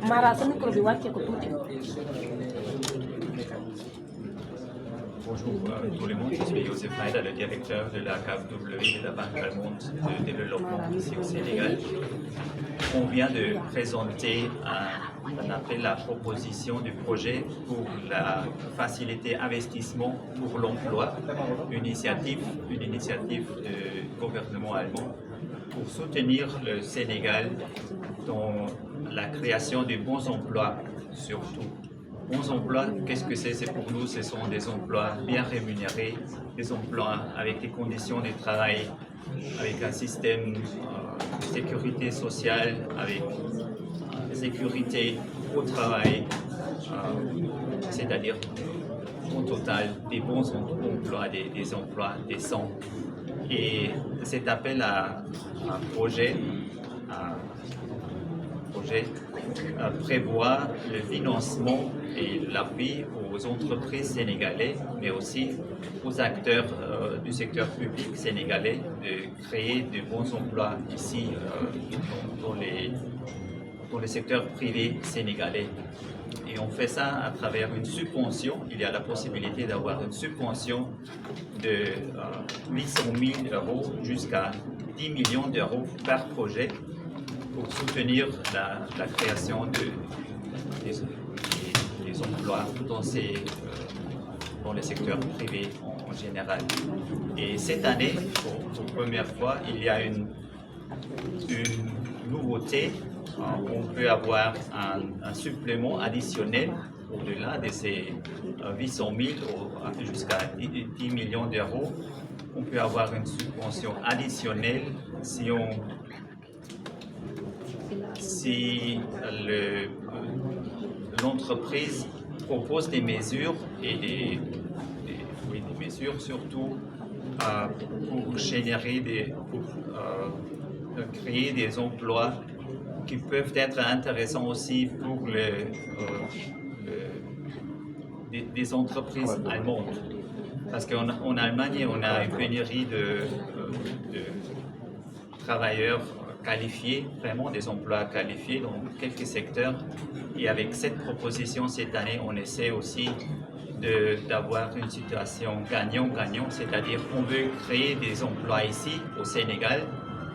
Mara sa micro bi wàcce ko tuuti. Bonjour tout le monde, je suis Youssef Maïda, le directeur de la KfW, de la Banque allemande de développement ici au Sénégal. On vient de présenter on appelle la proposition du projet pour la facilité investissement pour l'emploi, une initiative du gouvernement allemand pour soutenir le Sénégal dans la création de bons emplois surtout. Bons emplois, qu'est-ce que c'est? C'est pour nous, ce sont des emplois bien rémunérés, des emplois avec des conditions de travail, avec un système de sécurité sociale, avec sécurité au travail, c'est-à-dire au total des bons emplois, des emplois décents. Et cet appel à un projet prévoit le financement et l'appui aux entreprises sénégalaises, mais aussi aux acteurs du secteur public sénégalais de créer de bons emplois ici dans le secteur privé sénégalais. Et on fait ça à travers une subvention. Il y a la possibilité d'avoir une subvention de 800 000 € jusqu'à 10 millions d'euros par projet pour soutenir la création des emplois dans le secteur privé en général. Et cette année, pour la première fois, il y a une nouveauté. On peut avoir un supplément additionnel au-delà de ces 800 000 jusqu'à 10 millions d'euros. On peut avoir une subvention additionnelle si l'entreprise propose des mesures et des mesures surtout pour générer pour créer des emplois qui peuvent être intéressants aussi pour des entreprises allemandes. Parce qu'en Allemagne, on a une pénurie de travailleurs qualifiés, vraiment des emplois qualifiés dans quelques secteurs. Et avec cette proposition cette année, on essaie aussi d'avoir une situation gagnant-gagnant, c'est-à-dire qu'on veut créer des emplois ici au Sénégal,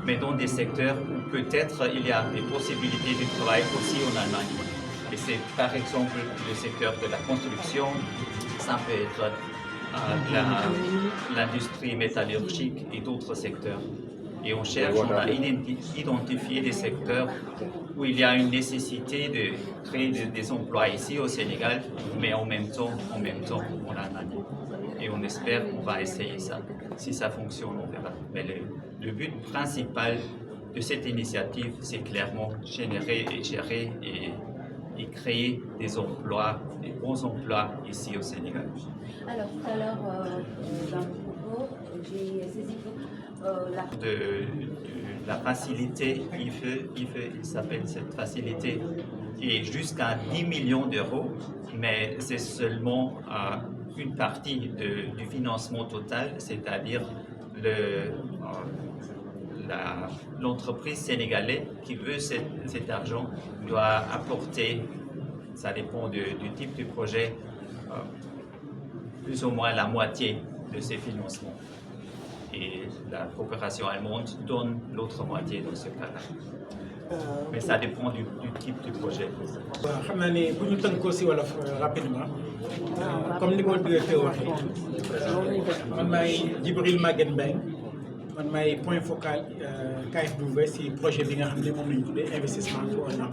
mais dans des secteurs où peut-être il y a des possibilités de travail aussi en Allemagne. Et c'est par exemple le secteur de la construction, ça peut être l'industrie métallurgique et d'autres secteurs. Et on cherche, on a identifié des secteurs où il y a une nécessité de créer des emplois ici au Sénégal, mais en même temps en Allemagne. Et on espère qu'on va essayer ça. Si ça fonctionne, on verra. Mais le but principal de cette initiative, c'est clairement gérer et créer des emplois, des bons emplois ici au Sénégal. Alors tout à l'heure, dans mon propos, j'ai saisi la facilité IFE, il s'appelle cette facilité, et jusqu'à 10 millions d'euros, mais c'est seulement une partie du financement total, c'est-à-dire l'entreprise sénégalaise qui veut cet argent doit apporter, ça dépend du type de projet, plus ou moins la moitié de ces financements. Et la coopération allemande donne l'autre moitié dans ce cas-là. Mais ça dépend du type de projet. xam naa ne bu ñu tënkoo si wolof rapidement comme ni ko directeur waxee man maay Djibril Maguette Mbengue man maay point focal KfW si projet bi nga xam ne moom la ñu tuddee investissement pour un emploi.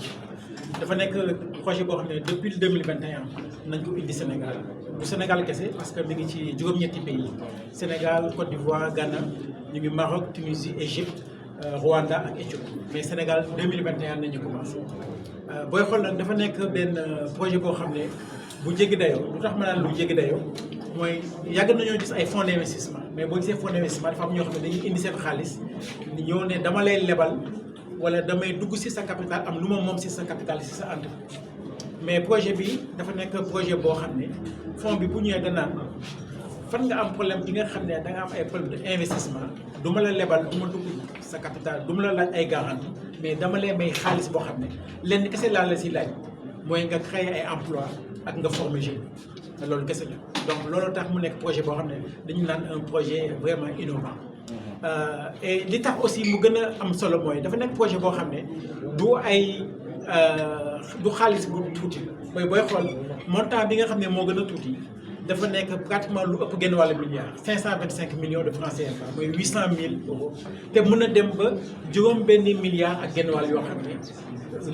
dafa nekk projet boo xam ne depuis 2021 nañ ko indi Sénégal bu Sénégal kese parce que mi ngi ci juróom-ñetti pays Sénégal Côte d'Ivoire Ghana ñu ngi Maroc Tunisie Égypte Rwanda ak Éthiopie mais Sénégal 2021 nañu commencé booy xool nag dafa nekk benn projet boo xam ne bu jéggi dayoo lu tax ma naan lu jéggi dayoo mooy yàgg nañoo gis ay fonds d'investissement mais boo gisee fonds d'investissement dafa am ñoo xam ne dañuy indi seen xaalis ñoo ne dama lay lebal wala damay dugg si sa capital am lu ma moom si sa capital si sa entreprise mais projet bi dafa nekk projet boo xam ne fonds bi bu ñëwee danaan fan nga am problème bi nga xam ne da nga am ay problème de investissement du ma la lebal du ma dugg sa capital du ma la laaj ay garantie mais dama lay may xaalis boo xam ne lenn kese laa la si laaj mooy nga créer ay emploi ak nga former jeune loolu kese la donc loolu tax mu nekk projet boo xam ne dañu naan un projet vraiment innovant et li tax aussi mu gën a am solo mooy dafa nekk projet boo xam ne du xaalis bu tuuti booy xool montant bi nga xam ne moo gën a tuuti dafa nekk pratiquement lu ëpp genn wàllu milliard 525 millions de francs CFA mooy 800 000 euros te mën a dem ba juróom-benni milliard ak genn wàll yoo xam ne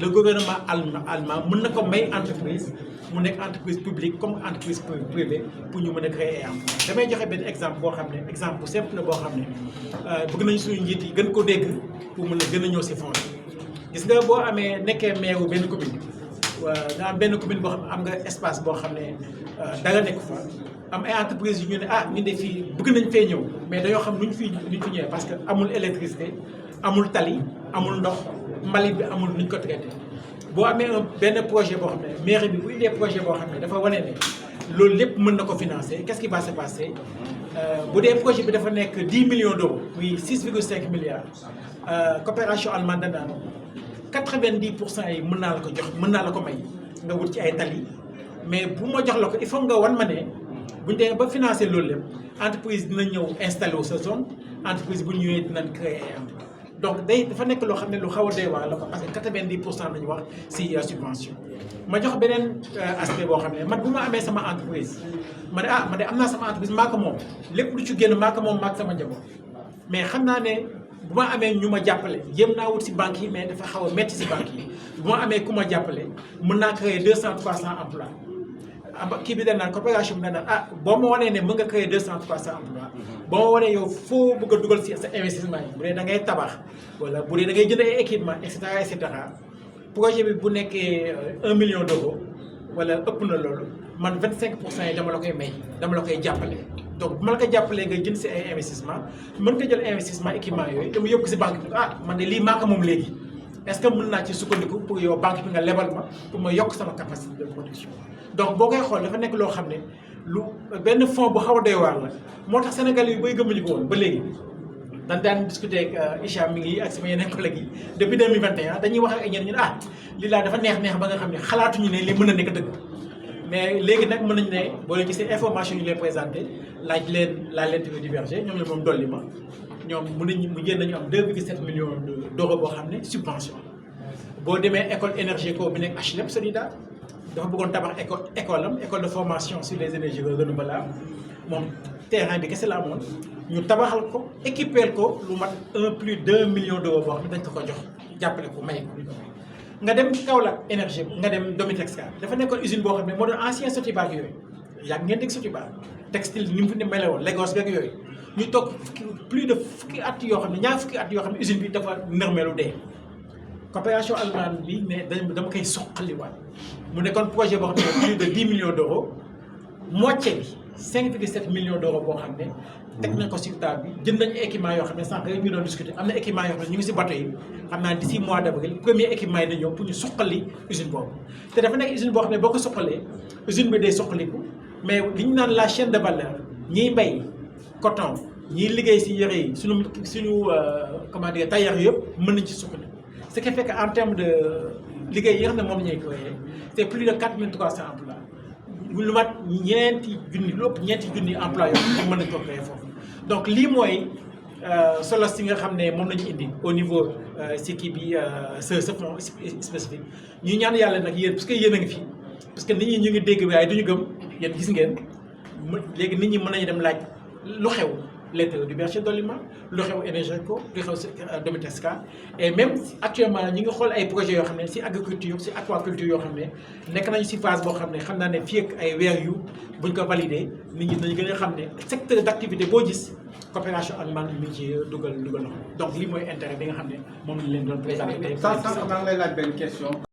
le gouvernement allemand mën na ko may entreprise mu nekk entreprise publique comme entreprise privée pour ñu mën a créer ay emploi damay joxe benn exemple boo xam ne exemple bu simple la boo xam ne bëgg nañu suñu njiit yi gën ko dégg pour mën a gën a ñëw si fond gis nga boo amee nekkee maire wu benn commune nga am benn commune boo xam am nga espace boo xam ne danga nekk fa am ay entreprise yu ñu ne ñu de fii bëgg nañ fee ñëw mais dañoo xam luñ fi ñëwee parce que amul électricité amul tali amul ndox mbalit bi amul nuñ ko traité boo amee benn projet boo xam ne mairie bi bu indee projet boo xam ne dafa wane ne loolu lépp mën na ko financer qu'est-ce qui va se passer bu dee projet bi dafa nekk 10 millions d'euros muy 6,5 milliards coopération allemande danaan 90% yi mën naa la ko jox mën naa la ko may nga wut ci ay tali mais bu ma jox la ko il faut nga wan ma ne buñ demee ba financer loolu lépp entreprise dina ñëw installé wu sa zone entreprise bu ñëwee dinañ créer ay emploi donc dafa nekk loo xam ne lu xaw a doy waar la ko parce que 90% lañu wax si subvention ma jox beneen aspect boo xam ne man bu ma amee sama entreprise ma ne man de am naa sama entreprise maa ko moom lépp lu ci génn maa ko moom maa sama njaboot mais xam naa ne bu ma amee ñu ma jàppale jéem naa wut si banques yi mais dafa xaw a métti si banques yi bu ma amee ku ma jàppale mën naa créer 200 300 emplois kii bi dañ naan coopération bi dañ naan boo ma wanee ne mën nga créer 200 300 emplois boo ma wanee yow foo bëgg a dugal si sa investissement yi bu dee da ngay tabax wala bu dee da ngay jënd ay équipement et cetera projet bi bu nekkee 1 million d'euros wala ëpp na loolu man 25% yi dama la koy may dama la koy jàppale donc bu ma la ko jàppalee nga jënd si ay investissement mën nga jël investissement équipement yooyu dama yóbbu si banque bi man de lii maa ko moom léegi est-ce que mën naa ci sukkandiku pour yow banque bi nga lebal ma pour ma yokk sama capacité de production donc boo koy xool dafa nekk loo xam ne lu benn fonds bu xaw a doy waar la moo tax Sénégal yi bay gëmmuñu ko woon ba léegi dañ daan discuter ak Hicham mi ngi ak sama yeneen collègues yi depuis 2021 dañuy wax ak ñeneen ñu lii laa dafa neex ba nga xam ne xalaatuñu ne li mën a nekk dëgg mais léegi nag mën nañu ne boo leen gisee information yi lay présenté laaj leen diverger ñoom moom dolli ma ñoom mujjee nañu am 2,7 millions d'euros boo xam ne subvention boo demee école énergéco bi nekk HLM Solida dafa bëggoon tabax école de formation sur les énergies renouvelables moom terrain bi kese la amoon ñu tabaxal ko équiper ko lu mat plus d'1 million d'euros boo xam ne dañ ko jox jàppale ko may ko nga dem Kaolack énergie nga dem Domitexca dafa nekkoon usine boo xam ne moo doon ancien Sotiba ak yooyu yàgg ngeen dégg Sotiba textile ni mu fi ne mele woon Lagos beeg yooyu ñu toog plus de fukki at yoo xam ne ñaar fukki at yoo xam ne usine bi dafa nërmeelu dee coopération allemande bi ne dama koy soqaliwaat mu nekkoon projet boo xam ne plus de 10 millions d'euros moitié bi 5,7 millions d'euros boo xam ne teg nañ ko sur table bi jënd nañu équipement yoo xam ne sànq rek ñu doon discuter am na équipement yoo xam ne ñu ngi si bateau yi xam naa d'ici mois d'avril premier équipement yi na ñëw pour ñu suqali usine boobu te dafa nekk usine boo xam ne boo ko suqalee usine bi day suqaliku mais li ñu naan la chaîne de valeur ñiy mbay coton ñiy liggéey si yére yi suñu comment dire tailleur yëpp mën nañ ci suqali ce qui fait que en termes de liggéey yi nga xam ne moom la ñuy créé c'est plus de 4300 emplois lu mat ñeenti junni emploi yoo mën nañ ko créé foofu donc lii mooy solo si nga xam ne moom la ñu indi au niveau si kii bi ce fonds spécifique ñu ñaan yàlla nag yéen parce que yéen a ngi fi parce que nit ñi ñu ngi dégg waaye duñu gëm yéen gis ngeen léegi nit ñi mën nañu dem laaj lu xew Laiterie du Berger Dolima lu xew Énergéco lu xew Domitexca et même actuellement ñi ngi xool ay projets yoo xam ne si agriculture si aquaculture yoo xam ne nekk nañu si phase boo xam ne xam naa ne fii ak ay weer yu buñ ko validé nit ñi dañu gën a xam ne secteur d'activité boo gis coopération allemande mi ngi ci dugal loxo donc lii mooy intérêt bi nga xam ne moom lañ leen doon présenté tey. sànq maa ngi lay laaj benn question.